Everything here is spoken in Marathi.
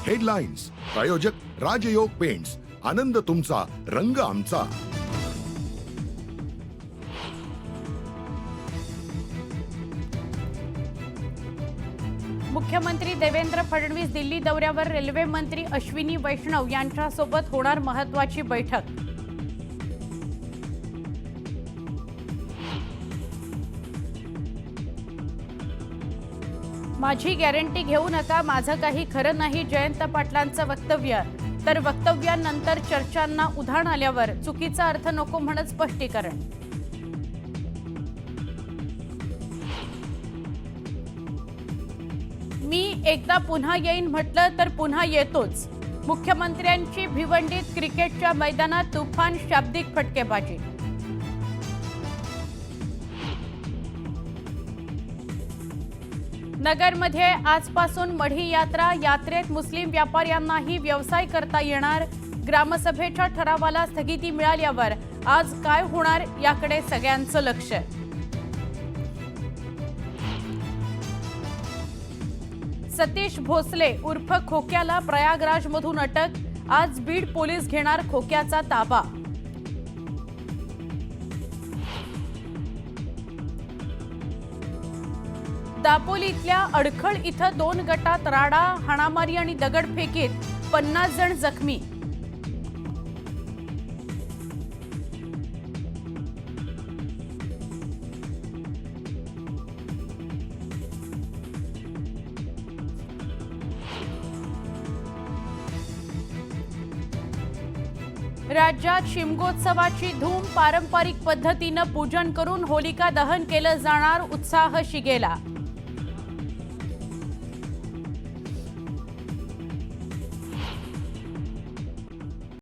हेडलाईन्स प्रायोजक राजयोग पेंट्स, आनंद तुमचा, रंग आमचा। मुख्यमंत्री देवेंद्र फडणवीस दिल्ली दौऱ्यावर, रेल्वे मंत्री अश्विनी वैष्णव यांच्यासोबत होणार महत्त्वाची बैठक। माझी गॅरंटी घेऊ नका, माझं काही खरं नाही, जयंत पाटलांचं वक्तव्य। तर वक्तव्यानंतर चर्चांना उधाण आल्यावर चुकीचा अर्थ नको म्हणत स्पष्टीकरण। मी एकदा पुन्हा येईन म्हटलं तर पुन्हा येतोच। मुख्यमंत्र्यांची भिवंडीत क्रिकेटच्या मैदानात तुफान शाब्दिक फटकेबाजी। नगरमध्ये आजपासून मढी यात्रा, यात्रेत मुस्लिम व्यापाऱ्यांनाही व्यवसाय करता येणार। ग्रामसभेच्या ठरावाला स्थगिती मिळाल्यावर आज काय होणार याकडे सगळ्यांचं लक्ष। सतीश भोसले उर्फ खोक्याला प्रयागराजमधून अटक, आज बीड पोलीस घेणार खोक्याचा ताबा। दापोलीतल्या अडखळ इथं 2 गटात राडा, हाणामारी आणि दगडफेकीत 50 जण जखमी। राज्यात शिमगोत्सवाची धूम, पारंपरिक पद्धतीनं पूजन करून होलिका दहन केलं जाणार, उत्साह शिगेला।